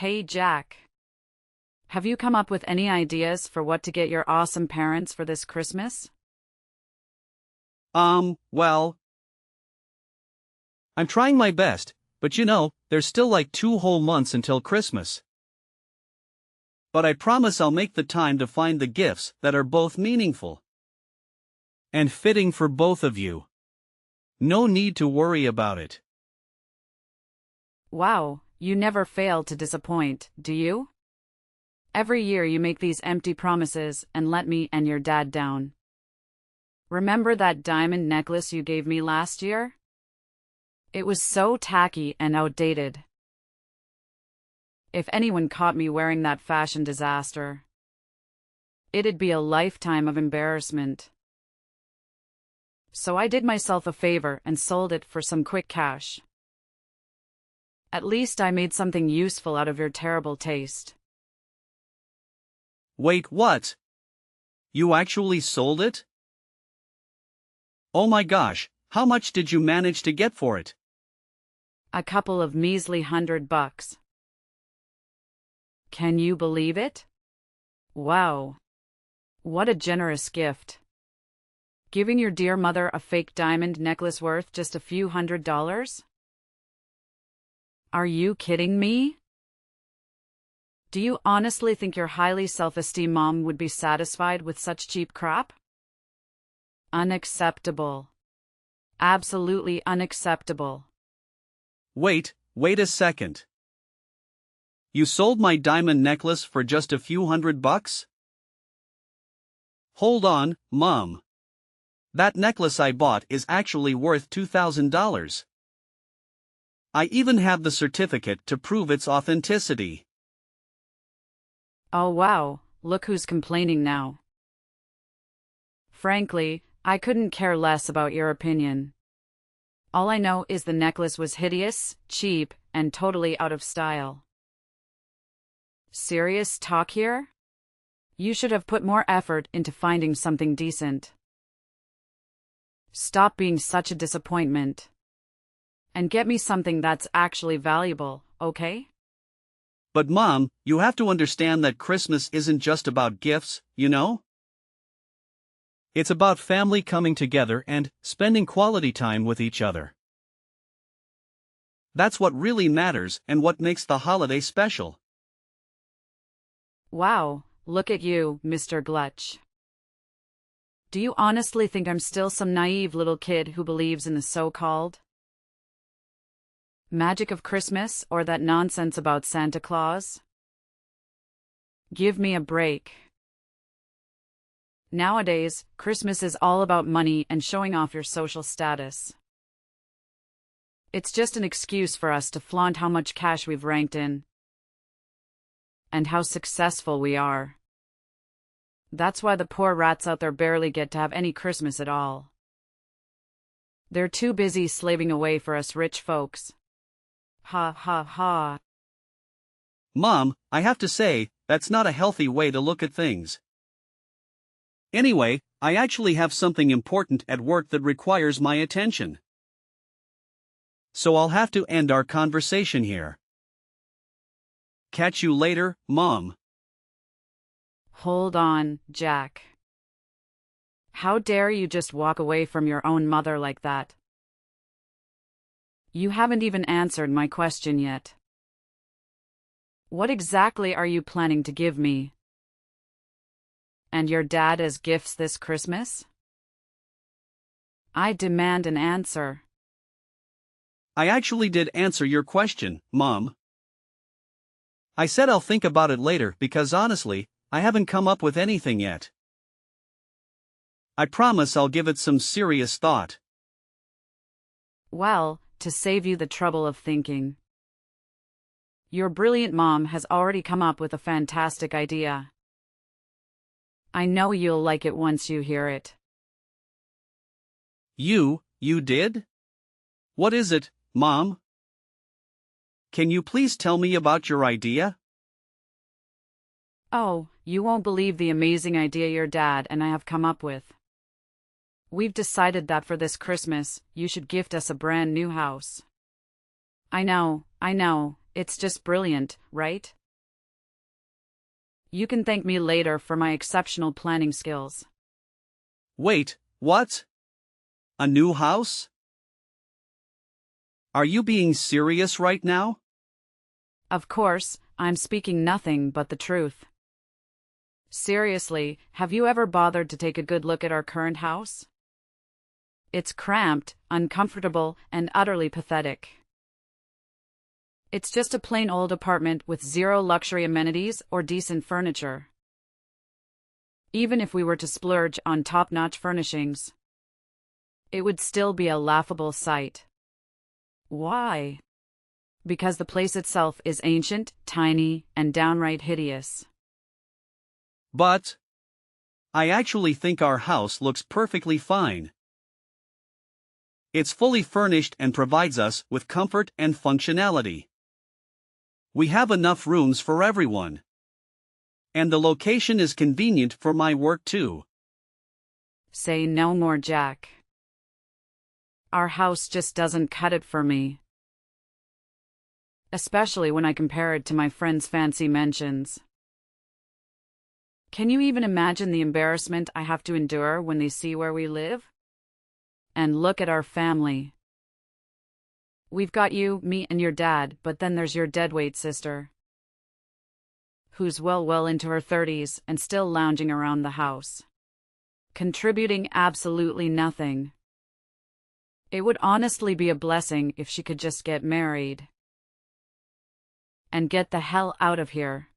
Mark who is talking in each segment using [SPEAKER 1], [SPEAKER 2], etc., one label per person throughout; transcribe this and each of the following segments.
[SPEAKER 1] Hey Jack, have you come up with any ideas for what to get your awesome parents for this Christmas?
[SPEAKER 2] Well, I'm trying my best, but there's still like 2 whole months until Christmas. But I promise I'll make the time to find the gifts that are both meaningful and fitting for both of you. No need to worry about it.
[SPEAKER 1] Wow, you never fail to disappoint, do you? Every year you make these empty promises and let me and your dad down. Remember that diamond necklace you gave me last year? It was so tacky and outdated. If anyone caught me wearing that fashion disaster, it'd be a lifetime of embarrassment. So I did myself a favor and sold it for some quick cash. At least I made something useful out of your terrible taste.
[SPEAKER 2] Wait, what? You actually sold it? Oh my gosh, how much did you manage to get for it?
[SPEAKER 1] A couple of measly $100. Can you believe it? Wow. What a generous gift. Giving your dear mother a fake diamond necklace worth just a few $100s? Are you kidding me? Do you honestly think your highly self-esteemed mom would be satisfied with such cheap crap? Unacceptable. Absolutely unacceptable.
[SPEAKER 2] Wait a second. You sold my diamond necklace for just a few $100? Hold on, Mom. That necklace I bought is actually worth $2,000. I even have the certificate to prove its authenticity.
[SPEAKER 1] Oh wow, look who's complaining now. Frankly, I couldn't care less about your opinion. All I know is the necklace was hideous, cheap, and totally out of style. Serious talk here? You should have put more effort into finding something decent. Stop being such a disappointment. And get me something that's actually valuable, okay?
[SPEAKER 2] But Mom, you have to understand that Christmas isn't just about gifts, you know? It's about family coming together and spending quality time with each other. That's what really matters and what makes the holiday special.
[SPEAKER 1] Wow, look at you, Mr. Glutch. Do you honestly think I'm still some naive little kid who believes in the so-called magic of Christmas or that nonsense about Santa Claus? Give me a break. Nowadays, Christmas is all about money and showing off your social status. It's just an excuse for us to flaunt how much cash we've ranked in and how successful we are. That's why the poor rats out there barely get to have any Christmas at all. They're too busy slaving away for us rich folks. Ha ha ha.
[SPEAKER 2] Mom, I have to say, that's not a healthy way to look at things. Anyway, I actually have something important at work that requires my attention. So I'll have to end our conversation here. Catch you later, Mom.
[SPEAKER 1] Hold on, Jack. How dare you just walk away from your own mother like that? You haven't even answered my question yet. What exactly are you planning to give me and your dad as gifts this Christmas? I demand an answer.
[SPEAKER 2] I actually did answer your question, Mom. I said I'll think about it later because honestly, I haven't come up with anything yet. I promise I'll give it some serious thought.
[SPEAKER 1] Well, to save you the trouble of thinking, your brilliant mom has already come up with a fantastic idea. I know you'll like it once you hear it.
[SPEAKER 2] You did? What is it, Mom? Can you please tell me about your idea?
[SPEAKER 1] Oh, you won't believe the amazing idea your dad and I have come up with. We've decided that for this Christmas, you should gift us a brand new house. I know, It's just brilliant, right? You can thank me later for my exceptional planning skills.
[SPEAKER 2] Wait, what? A new house? Are you being serious right now?
[SPEAKER 1] Of course, I'm speaking nothing but the truth. Seriously, have you ever bothered to take a good look at our current house? It's cramped, uncomfortable, and utterly pathetic. It's just a plain old apartment with zero luxury amenities or decent furniture. Even if we were to splurge on top-notch furnishings, it would still be a laughable sight. Why? Because the place itself is ancient, tiny, and downright hideous.
[SPEAKER 2] But I actually think our house looks perfectly fine. It's fully furnished and provides us with comfort and functionality. We have enough rooms for everyone. And the location is convenient for my work too.
[SPEAKER 1] Say no more, Jack. Our house just doesn't cut it for me. Especially when I compare it to my friends' fancy mansions. Can you even imagine the embarrassment I have to endure when they see where we live? And look at our family. We've got you, me, and your dad, but then there's your deadweight sister, who's well into her 30s and still lounging around the house, contributing absolutely nothing. It would honestly be a blessing if she could just get married and get the hell out of here.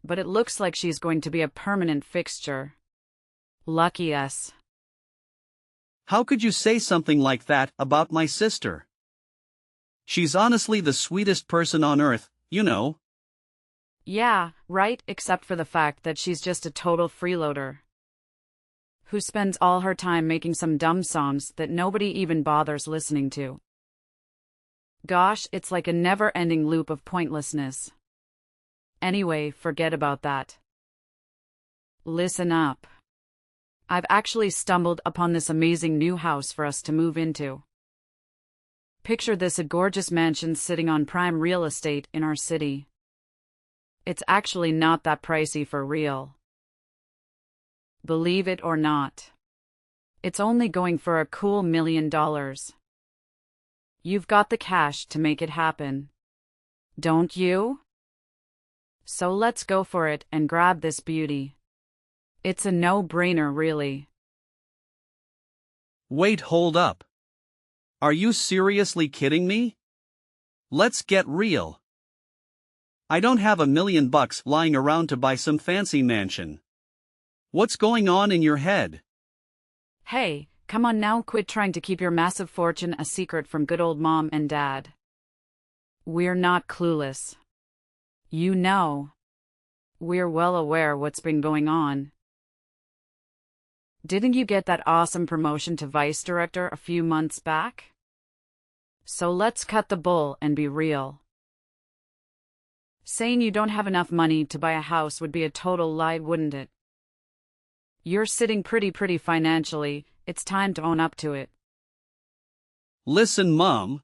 [SPEAKER 1] But it looks like she's going to be a permanent fixture. Lucky us.
[SPEAKER 2] How could you say something like that about my sister? She's honestly the sweetest person on earth, you know.
[SPEAKER 1] Yeah, right, except for the fact that she's just a total freeloader who spends all her time making some dumb songs that nobody even bothers listening to. Gosh, it's like a never-ending loop of pointlessness. Anyway, forget about that. Listen up. I've actually stumbled upon this amazing new house for us to move into. Picture this: a gorgeous mansion sitting on prime real estate in our city. It's actually not that pricey for real. Believe it or not. It's only going for a cool $1 million. You've got the cash to make it happen, don't you? So let's go for it and grab this beauty. It's a no-brainer, really.
[SPEAKER 2] Wait, hold up. Are you seriously kidding me? Let's get real. I don't have $1 million lying around to buy some fancy mansion. What's going on in your head?
[SPEAKER 1] Hey, come on now, quit trying to keep your massive fortune a secret from good old mom and dad. We're not clueless. You know. We're well aware what's been going on. Didn't you get that awesome promotion to vice director a few months back? So let's cut the bull and be real. Saying you don't have enough money to buy a house would be a total lie, wouldn't it? You're sitting pretty financially. It's time to own up to it.
[SPEAKER 2] Listen, Mom.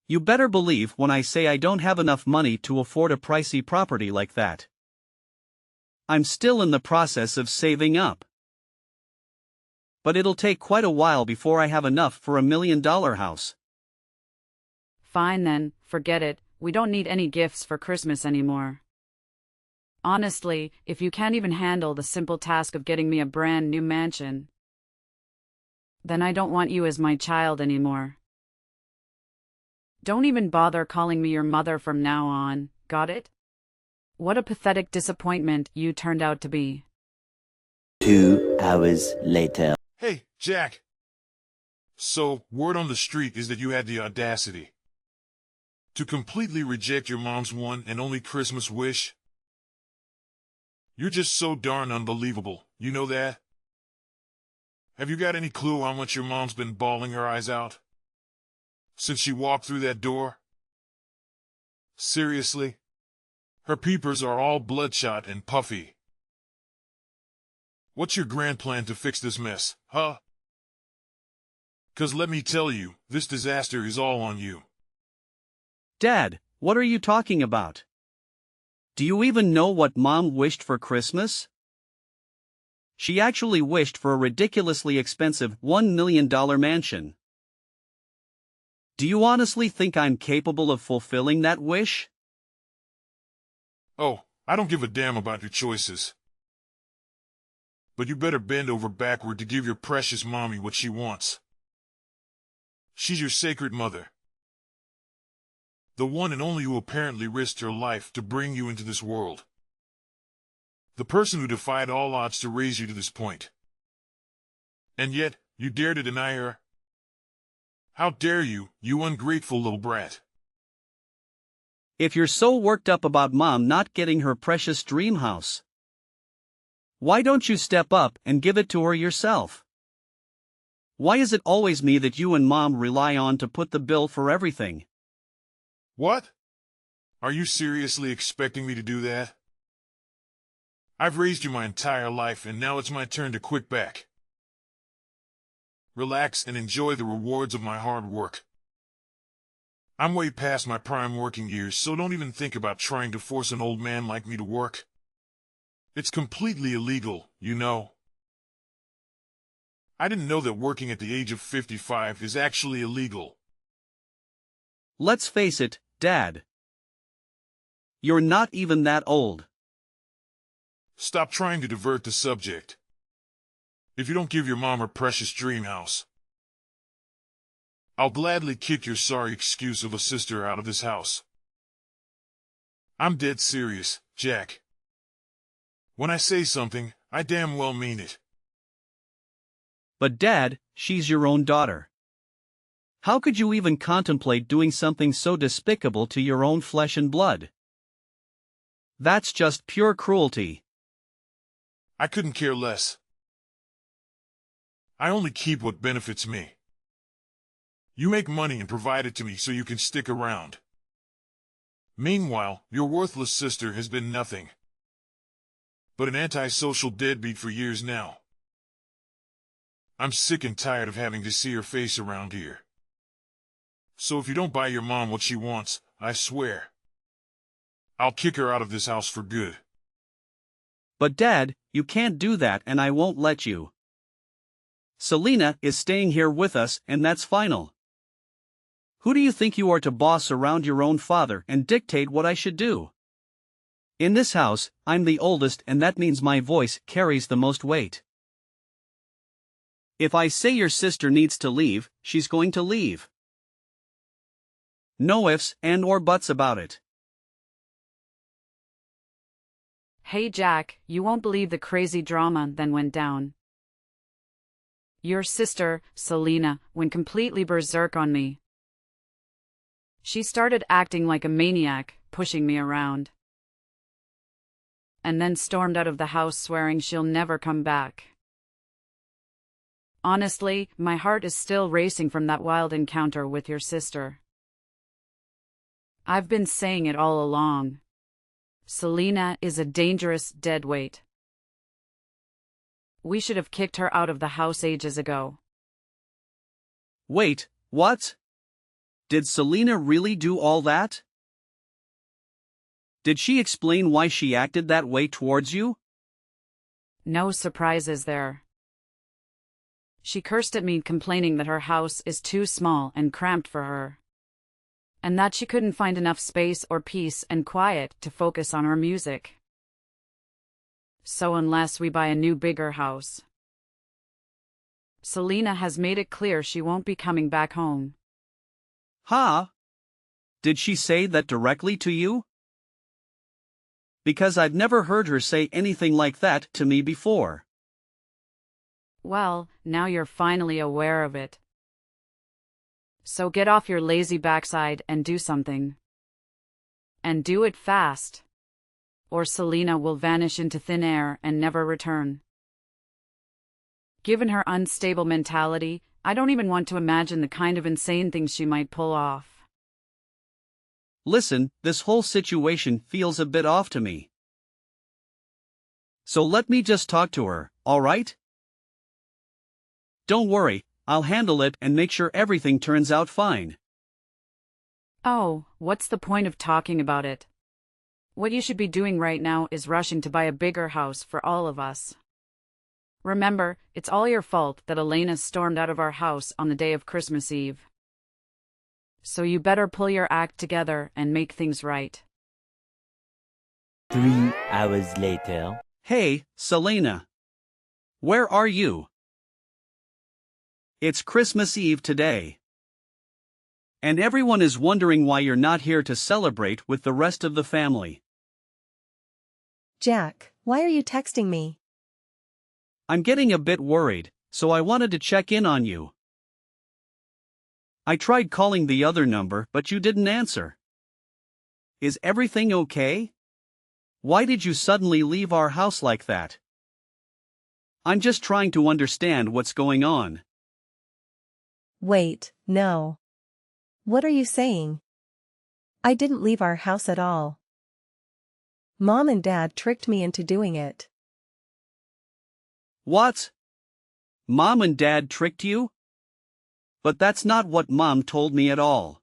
[SPEAKER 2] You better believe when I say I don't have enough money to afford a pricey property like that. I'm still in the process of saving up. But it'll take quite a while before I have enough for $1 million house.
[SPEAKER 1] Fine then, forget it. We don't need any gifts for Christmas anymore. Honestly, if you can't even handle the simple task of getting me a brand new mansion, then I don't want you as my child anymore. Don't even bother calling me your mother from now on, got it? What a pathetic disappointment you turned out to be.
[SPEAKER 3] 2 hours later.
[SPEAKER 4] Hey, Jack. So, word on the street is that you had the audacity to completely reject your mom's one and only Christmas wish? You're just so darn unbelievable, you know that? Have you got any clue how much your mom's been bawling her eyes out since she walked through that door? Seriously? Her peepers are all bloodshot and puffy. What's your grand plan to fix this mess, huh? 'Cause let me tell you, this disaster is all on you.
[SPEAKER 2] Dad, what are you talking about? Do you even know what Mom wished for Christmas? She actually wished for a ridiculously expensive $1 million mansion. Do you honestly think I'm capable of fulfilling that wish?
[SPEAKER 4] Oh, I don't give a damn about your choices. But you better bend over backward to give your precious mommy what she wants. She's your sacred mother. The one and only who apparently risked her life to bring you into this world. The person who defied all odds to raise you to this point. And yet, you dare to deny her? How dare you, you ungrateful little brat?
[SPEAKER 2] If you're so worked up about Mom not getting her precious dream house, why don't you step up and give it to her yourself? Why is it always me that you and Mom rely on to put the bill for everything?
[SPEAKER 4] What? Are you seriously expecting me to do that? I've raised you my entire life and now it's my turn to quit back. Relax and enjoy the rewards of my hard work. I'm way past my prime working years, so don't even think about trying to force an old man like me to work. It's completely illegal, you know. I didn't know that working at the age of 55 is actually illegal.
[SPEAKER 2] Let's face it, Dad. You're not even that old.
[SPEAKER 4] Stop trying to divert the subject. If you don't give your mom her precious dream house, I'll gladly kick your sorry excuse of a sister out of this house. I'm dead serious, Jack. When I say something, I damn well mean it.
[SPEAKER 2] But Dad, she's your own daughter. How could you even contemplate doing something so despicable to your own flesh and blood? That's just pure cruelty.
[SPEAKER 4] I couldn't care less. I only keep what benefits me. You make money and provide it to me so you can stick around. Meanwhile, your worthless sister has been nothing but an antisocial deadbeat for years now. I'm sick and tired of having to see her face around here. So if you don't buy your mom what she wants, I swear, I'll kick her out of this house for good.
[SPEAKER 2] But Dad, you can't do that and I won't let you. Selena is staying here with us and that's final. Who do you think you are to boss around your own father and dictate what I should do? In this house, I'm the oldest and that means my voice carries the most weight. If I say your sister needs to leave, she's going to leave. No ifs and or buts about it.
[SPEAKER 1] Hey Jack, you won't believe the crazy drama that went down. Your sister, Selena, went completely berserk on me. She started acting like a maniac, pushing me around. And then stormed out of the house swearing she'll never come back. Honestly, my heart is still racing from that wild encounter with your sister. I've been saying it all along. Selena is a dangerous deadweight. We should have kicked her out of the house ages ago.
[SPEAKER 2] Wait, what? Did Selena really do all that? Did she explain why she acted that way towards you?
[SPEAKER 1] No surprises there. She cursed at me, complaining that her house is too small and cramped for her, and that she couldn't find enough space or peace and quiet to focus on her music. So unless we buy a new bigger house, Selena has made it clear she won't be coming back home.
[SPEAKER 2] Huh? Did she say that directly to you? Because I've never heard her say anything like that to me before.
[SPEAKER 1] Well, now you're finally aware of it. So get off your lazy backside and do something. And do it fast, or Selena will vanish into thin air and never return. Given her unstable mentality, I don't even want to imagine the kind of insane things she might pull off.
[SPEAKER 2] Listen, this whole situation feels a bit off to me. So let me just talk to her, all right? Don't worry, I'll handle it and make sure everything turns out fine.
[SPEAKER 1] Oh, what's the point of talking about it? What you should be doing right now is rushing to buy a bigger house for all of us. Remember, it's all your fault that Elena stormed out of our house on the day of Christmas Eve. So you better pull your act together and make things right.
[SPEAKER 3] 3 hours later.
[SPEAKER 2] Hey, Selena. Where are you? It's Christmas Eve today. And everyone is wondering why you're not here to celebrate with the rest of the family.
[SPEAKER 5] Jack, why are you texting me?
[SPEAKER 2] I'm getting a bit worried, so I wanted to check in on you. I tried calling the other number, but you didn't answer. Is everything okay? Why did you suddenly leave our house like that? I'm just trying to understand what's going on.
[SPEAKER 5] Wait, no. What are you saying? I didn't leave our house at all. Mom and Dad tricked me into doing it.
[SPEAKER 2] What? Mom and Dad tricked you? But that's not what Mom told me at all.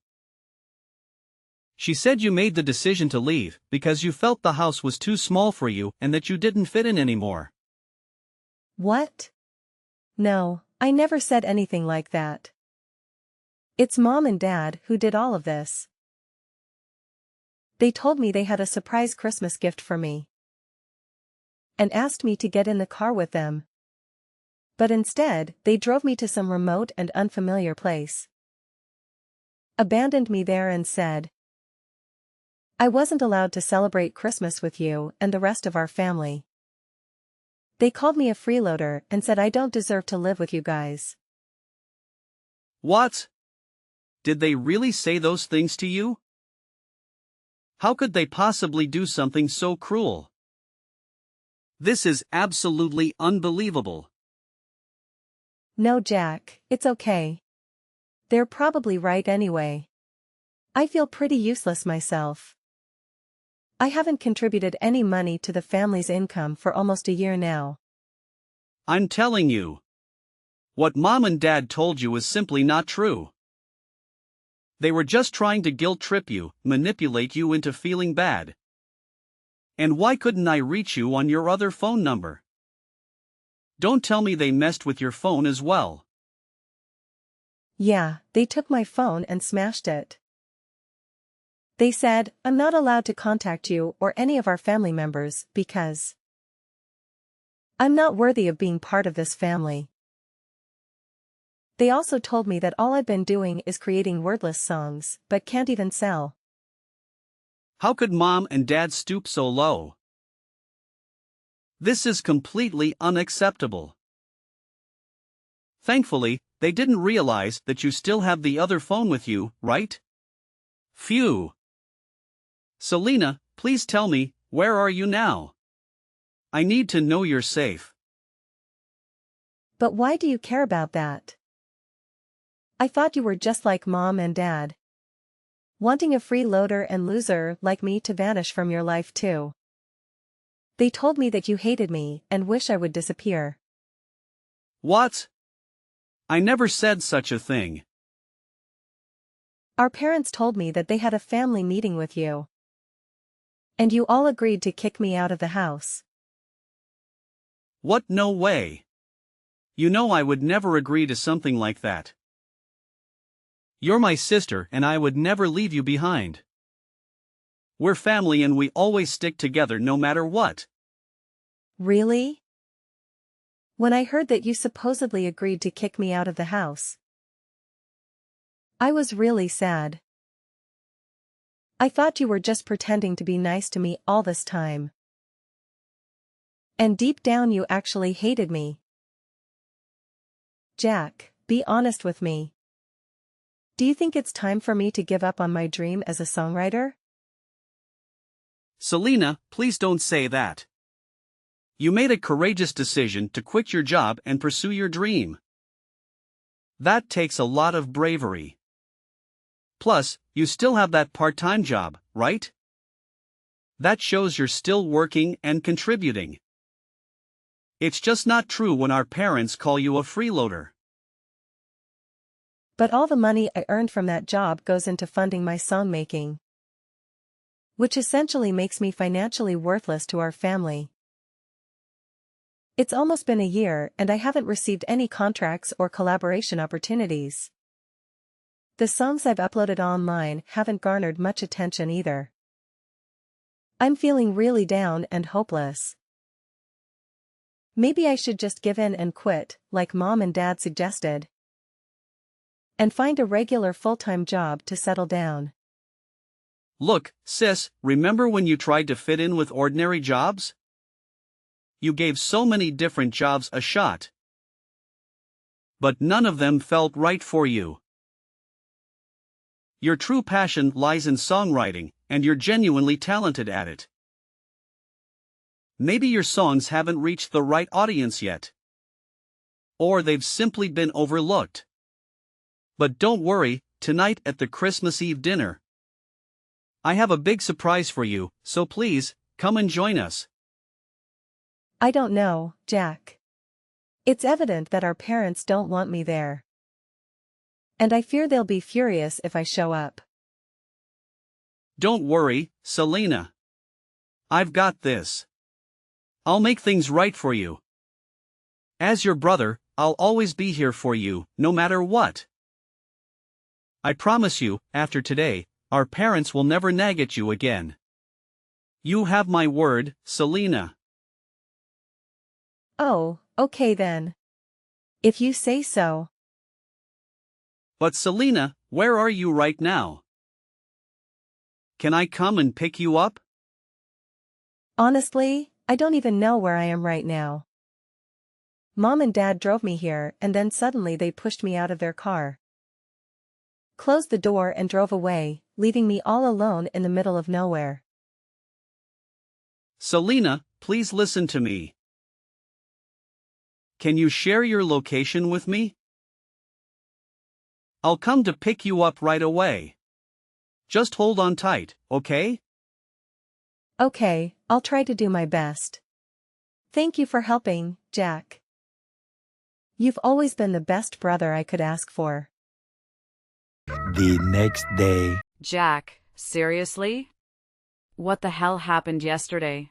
[SPEAKER 2] She said you made the decision to leave because you felt the house was too small for you and that you didn't fit in anymore.
[SPEAKER 5] What? No, I never said anything like that. It's Mom and Dad who did all of this. They told me they had a surprise Christmas gift for me and asked me to get in the car with them. But instead, they drove me to some remote and unfamiliar place, abandoned me there and said I wasn't allowed to celebrate Christmas with you and the rest of our family. They called me a freeloader and said I don't deserve to live with you guys.
[SPEAKER 2] What? Did they really say those things to you? How could they possibly do something so cruel? This is absolutely unbelievable.
[SPEAKER 5] No, Jack, it's okay. They're probably right anyway. I feel pretty useless myself. I haven't contributed any money to the family's income for almost a year now.
[SPEAKER 2] I'm telling you. What Mom and Dad told you is simply not true. They were just trying to guilt-trip you, manipulate you into feeling bad. And why couldn't I reach you on your other phone number? Don't tell me they messed with your phone as well.
[SPEAKER 5] Yeah, they took my phone and smashed it. They said, I'm not allowed to contact you or any of our family members because I'm not worthy of being part of this family. They also told me that all I've been doing is creating wordless songs, but can't even sell.
[SPEAKER 2] How could Mom and Dad stoop so low? This is completely unacceptable. Thankfully, they didn't realize that you still have the other phone with you, right? Phew. Selena, please tell me, where are you now? I need to know you're safe.
[SPEAKER 5] But why do you care about that? I thought you were just like Mom and Dad, wanting a freeloader and loser like me to vanish from your life too. They told me that you hated me and wish I would disappear.
[SPEAKER 2] What? I never said such a thing.
[SPEAKER 5] Our parents told me that they had a family meeting with you, and you all agreed to kick me out of the house.
[SPEAKER 2] What? No way. You know I would never agree to something like that. You're my sister and I would never leave you behind. We're family and we always stick together no matter what.
[SPEAKER 5] Really? When I heard that you supposedly agreed to kick me out of the house, I was really sad. I thought you were just pretending to be nice to me all this time. And deep down you actually hated me. Jack, be honest with me. Do you think it's time for me to give up on my dream as a songwriter?
[SPEAKER 2] Selena, please don't say that. You made a courageous decision to quit your job and pursue your dream. That takes a lot of bravery. Plus, you still have that part-time job, right? That shows you're still working and contributing. It's just not true when our parents call you a freeloader.
[SPEAKER 5] But all the money I earned from that job goes into funding my song making, which essentially makes me financially worthless to our family. It's almost been a year and I haven't received any contracts or collaboration opportunities. The songs I've uploaded online haven't garnered much attention either. I'm feeling really down and hopeless. Maybe I should just give in and quit, like Mom and Dad suggested, and find a regular full-time job to settle down.
[SPEAKER 2] Look, sis, remember when you tried to fit in with ordinary jobs? You gave so many different jobs a shot, but none of them felt right for you. Your true passion lies in songwriting, and you're genuinely talented at it. Maybe your songs haven't reached the right audience yet, or they've simply been overlooked. But don't worry, tonight at the Christmas Eve dinner, I have a big surprise for you, so please, come and join us.
[SPEAKER 5] I don't know, Jack. It's evident that our parents don't want me there, and I fear they'll be furious if I show up.
[SPEAKER 2] Don't worry, Selena. I've got this. I'll make things right for you. As your brother, I'll always be here for you, no matter what. I promise you, after today, our parents will never nag at you again. You have my word, Selena.
[SPEAKER 5] Oh, okay then. If you say so.
[SPEAKER 2] But Selena, where are you right now? Can I come and pick you up?
[SPEAKER 5] Honestly, I don't even know where I am right now. Mom and Dad drove me here and then suddenly they pushed me out of their car, closed the door and drove away, leaving me all alone in the middle of nowhere.
[SPEAKER 2] Selena, please listen to me. Can you share your location with me? I'll come to pick you up right away. Just hold on tight, okay?
[SPEAKER 5] Okay, I'll try to do my best. Thank you for helping, Jack. You've always been the best brother I could ask for.
[SPEAKER 3] The next day.
[SPEAKER 1] Jack, seriously? What the hell happened yesterday?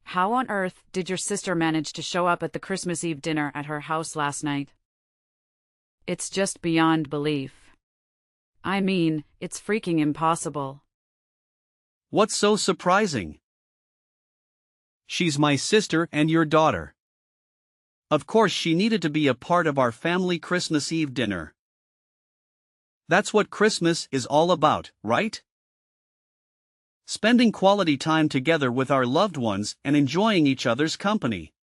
[SPEAKER 1] How on earth did your sister manage to show up at the Christmas Eve dinner at her house last night? It's just beyond belief. I mean, it's freaking impossible.
[SPEAKER 2] What's so surprising? She's my sister and your daughter. Of course she needed to be a part of our family Christmas Eve dinner. That's what Christmas is all about, right? Spending quality time together with our loved ones and enjoying each other's company.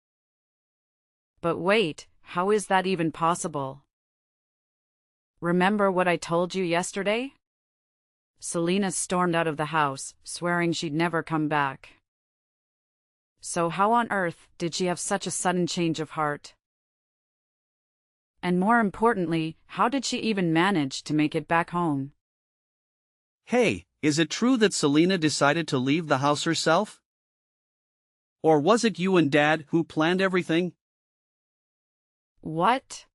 [SPEAKER 1] But wait, how is that even possible? Remember what I told you yesterday? Selena stormed out of the house, swearing she'd never come back. So how on earth did she have such a sudden change of heart? And more importantly, how did she even manage to make it back home?
[SPEAKER 2] Hey, is it true that Selena decided to leave the house herself? Or was it you and Dad who planned everything?
[SPEAKER 1] What?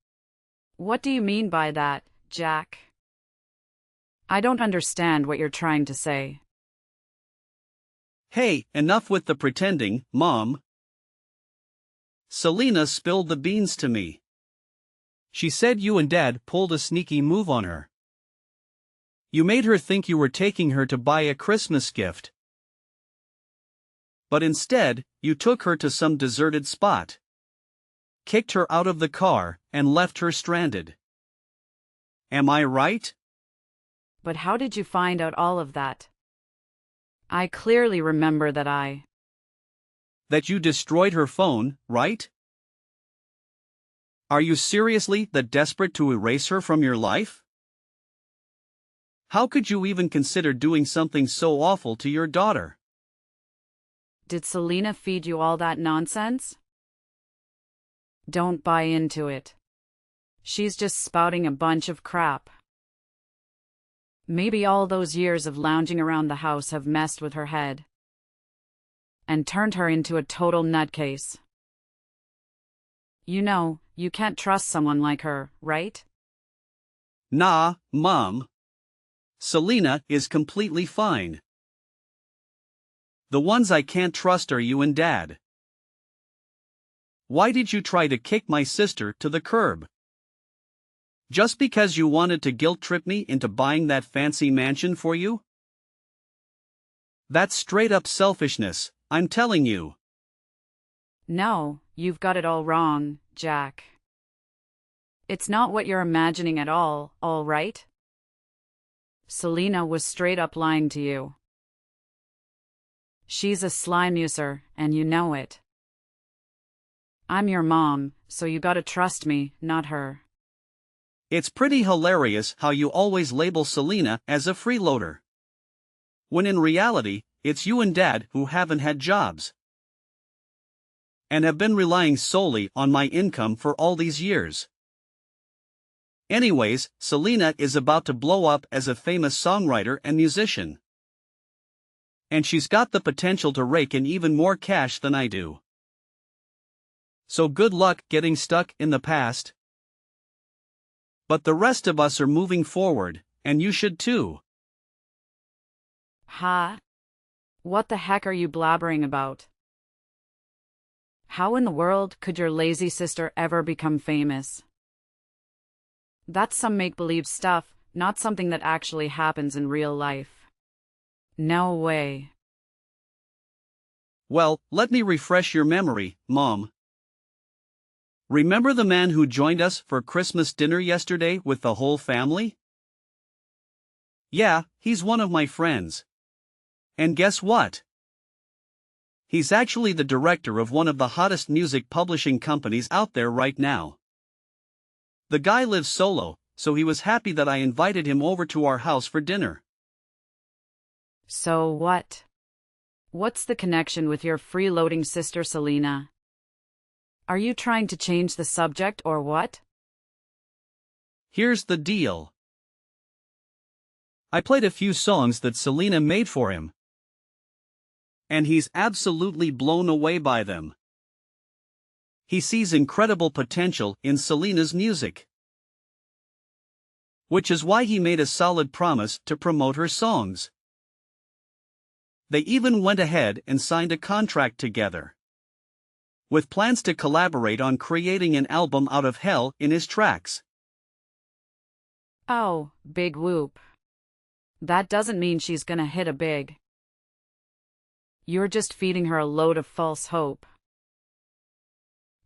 [SPEAKER 1] What do you mean by that, Jack? I don't understand what you're trying to say.
[SPEAKER 2] Hey, enough with the pretending, Mom. Selena spilled the beans to me. She said you and Dad pulled a sneaky move on her. You made her think you were taking her to buy a Christmas gift. But instead, you took her to some deserted spot, kicked her out of the car, and left her stranded. Am I right?
[SPEAKER 1] But how did you find out all of that? I clearly remember
[SPEAKER 2] That you destroyed her phone, right? Are you seriously that desperate to erase her from your life? How could you even consider doing something so awful to your daughter?
[SPEAKER 1] Did Selena feed you all that nonsense? Don't buy into it. She's just spouting a bunch of crap. Maybe all those years of lounging around the house have messed with her head and turned her into a total nutcase. You know, you can't trust someone like her, right?
[SPEAKER 2] Nah, Mom. Selena is completely fine. The ones I can't trust are you and Dad. Why did you try to kick my sister to the curb? Just because you wanted to guilt-trip me into buying that fancy mansion for you? That's straight-up selfishness, I'm telling you.
[SPEAKER 1] No, you've got it all wrong, Jack. It's not what you're imagining at all right? Selena was straight up lying to you. She's a slime user, and you know it. I'm your mom, so you gotta trust me, not her.
[SPEAKER 2] It's pretty hilarious how you always label Selena as a freeloader, when in reality, it's you and Dad who haven't had jobs and have been relying solely on my income for all these years. Anyways, Selena is about to blow up as a famous songwriter and musician. And she's got the potential to rake in even more cash than I do. So good luck getting stuck in the past. But the rest of us are moving forward, and you should too.
[SPEAKER 1] Huh? What the heck are you blabbering about? How in the world could your lazy sister ever become famous? That's some make-believe stuff, not something that actually happens in real life. No way.
[SPEAKER 2] Well, let me refresh your memory, Mom. Remember the man who joined us for Christmas dinner yesterday with the whole family? Yeah, he's one of my friends. And guess what? He's actually the director of one of the hottest music publishing companies out there right now. The guy lives solo, so he was happy that I invited him over to our house for dinner.
[SPEAKER 1] So what? What's the connection with your freeloading sister Selena? Are you trying to change the subject or what?
[SPEAKER 2] Here's the deal. I played a few songs that Selena made for him. And he's absolutely blown away by them. He sees incredible potential in Selena's music. Which is why he made a solid promise to promote her songs. They even went ahead and signed a contract together, with plans to collaborate on creating an album out of hell in his tracks.
[SPEAKER 1] Oh, big whoop. That doesn't mean she's gonna hit a big. You're just feeding her a load of false hope.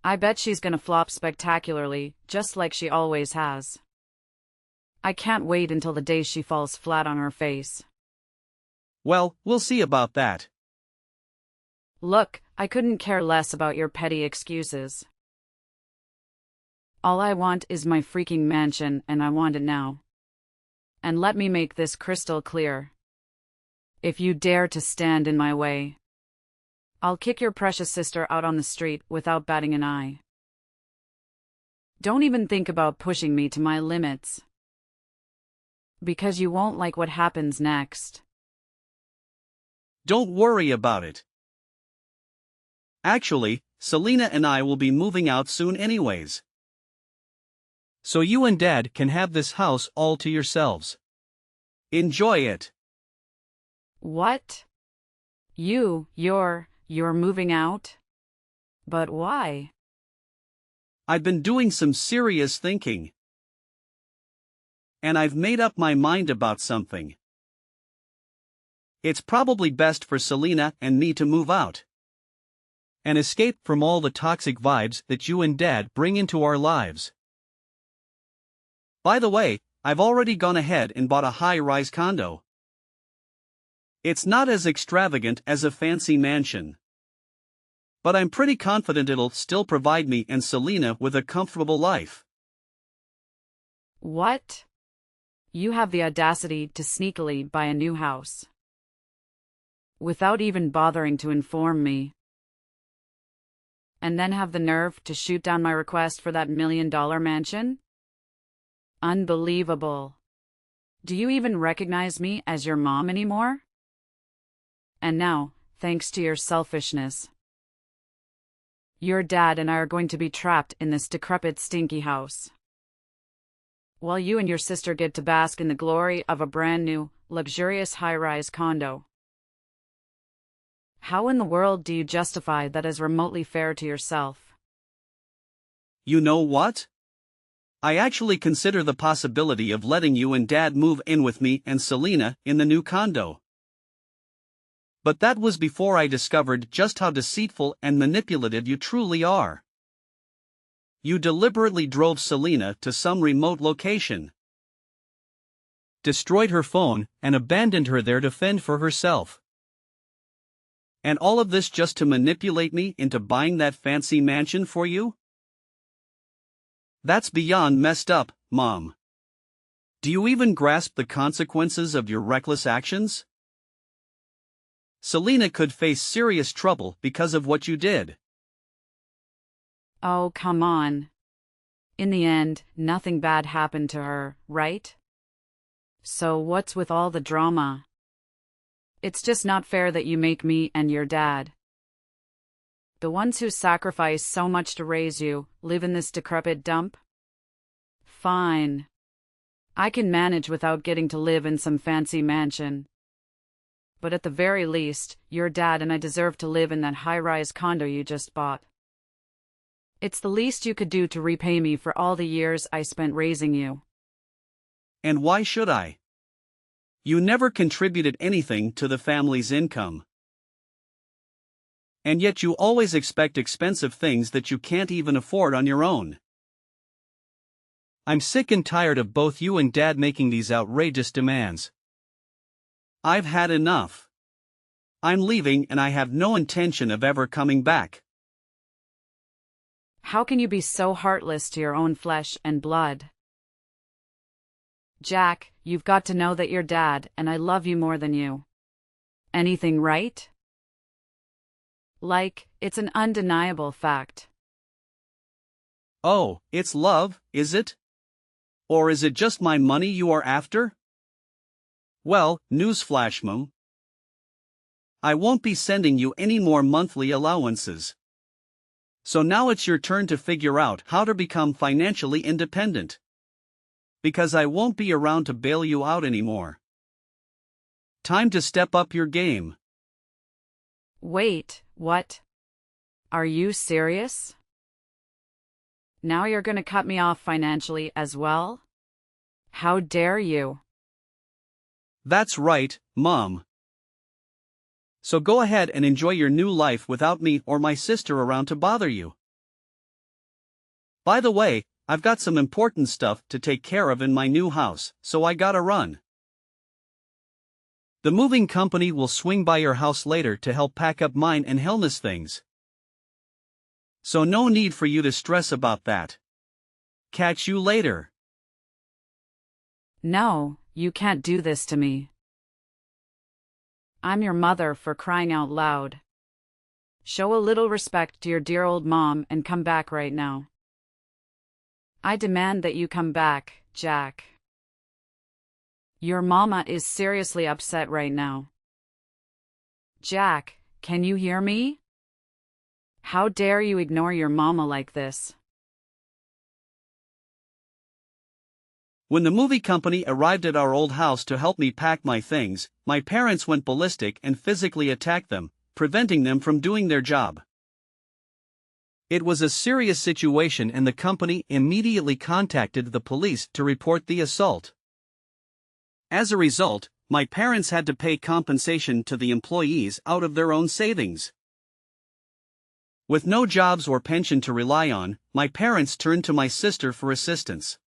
[SPEAKER 1] I bet she's gonna flop spectacularly, just like she always has. I can't wait until the day she falls flat on her face.
[SPEAKER 2] Well, we'll see about that.
[SPEAKER 1] Look, I couldn't care less about your petty excuses. All I want is my freaking mansion, and I want it now. And let me make this crystal clear. If you dare to stand in my way, I'll kick your precious sister out on the street without batting an eye. Don't even think about pushing me to my limits, because you won't like what happens next.
[SPEAKER 2] Don't worry about it. Actually, Selena and I will be moving out soon anyways. So you and Dad can have this house all to yourselves. Enjoy it.
[SPEAKER 1] What? You're moving out? But why?
[SPEAKER 2] I've been doing some serious thinking. And I've made up my mind about something. It's probably best for Selena and me to move out and escape from all the toxic vibes that you and Dad bring into our lives. By the way, I've already gone ahead and bought a high-rise condo. It's not as extravagant as a fancy mansion, but I'm pretty confident it'll still provide me and Selena with a comfortable life.
[SPEAKER 1] What? You have the audacity to sneakily buy a new house without even bothering to inform me, and then have the nerve to shoot down my request for that $1 million mansion? Unbelievable. Do you even recognize me as your mom anymore? And now, thanks to your selfishness, your dad and I are going to be trapped in this decrepit, stinky house. while you and your sister get to bask in the glory of a brand new, luxurious high-rise condo. How in the world do you justify that as remotely fair to yourself?
[SPEAKER 2] You know what? I actually consider the possibility of letting you and Dad move in with me and Selena in the new condo. But that was before I discovered just how deceitful and manipulative you truly are. You deliberately drove Selena to some remote location, destroyed her phone, and abandoned her there to fend for herself. And all of this just to manipulate me into buying that fancy mansion for you? That's beyond messed up, Mom. Do you even grasp the consequences of your reckless actions? Selena could face serious trouble because of what you did.
[SPEAKER 1] Oh, come on. In the end, nothing bad happened to her, right? So what's with all the drama? It's just not fair that you make me and your dad, the ones who sacrificed so much to raise you, live in this decrepit dump? Fine. I can manage without getting to live in some fancy mansion. But at the very least, your dad and I deserve to live in that high-rise condo you just bought. It's the least you could do to repay me for all the years I spent raising you.
[SPEAKER 2] And why should I? You never contributed anything to the family's income. And yet you always expect expensive things that you can't even afford on your own. I'm sick and tired of both you and Dad making these outrageous demands. I've had enough. I'm leaving and I have no intention of ever coming back.
[SPEAKER 1] How can you be so heartless to your own flesh and blood? Jack, you've got to know that you're Dad and I love you more than you. Anything right? Like, it's an undeniable fact.
[SPEAKER 2] Oh, it's love, is it? Or is it just my money you are after? Well, newsflash, Mom. I won't be sending you any more monthly allowances. So now it's your turn to figure out how to become financially independent. Because I won't be around to bail you out anymore. Time to step up your game.
[SPEAKER 1] Wait, what? Are you serious? Now you're gonna cut me off financially as well? How dare you?
[SPEAKER 2] That's right, Mom. So go ahead and enjoy your new life without me or my sister around to bother you. By the way, I've got some important stuff to take care of in my new house, so I gotta run. The moving company will swing by your house later to help pack up mine and Helna's things. So no need for you to stress about that. Catch you later.
[SPEAKER 1] No, you can't do this to me. I'm your mother, for crying out loud. Show a little respect to your dear old mom and come back right now. I demand that you come back, Jack. Your mama is seriously upset right now. Jack, can you hear me? How dare you ignore your mama like this?
[SPEAKER 2] When the movie company arrived at our old house to help me pack my things, my parents went ballistic and physically attacked them, preventing them from doing their job. It was a serious situation and the company immediately contacted the police to report the assault. As a result, my parents had to pay compensation to the employees out of their own savings. With no jobs or pension to rely on, my parents turned to my sister for assistance.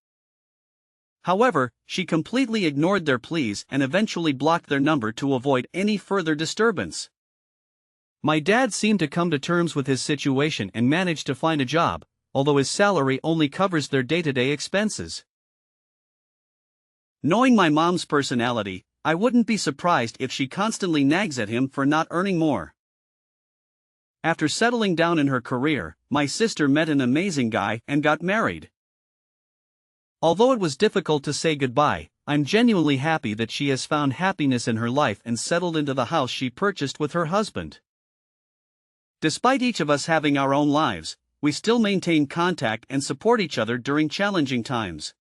[SPEAKER 2] However, she completely ignored their pleas and eventually blocked their number to avoid any further disturbance. My dad seemed to come to terms with his situation and managed to find a job, although his salary only covers their day-to-day expenses. Knowing my mom's personality, I wouldn't be surprised if she constantly nags at him for not earning more. After settling down in her career, my sister met an amazing guy and got married. Although it was difficult to say goodbye, I'm genuinely happy that she has found happiness in her life and settled into the house she purchased with her husband. Despite each of us having our own lives, we still maintain contact and support each other during challenging times.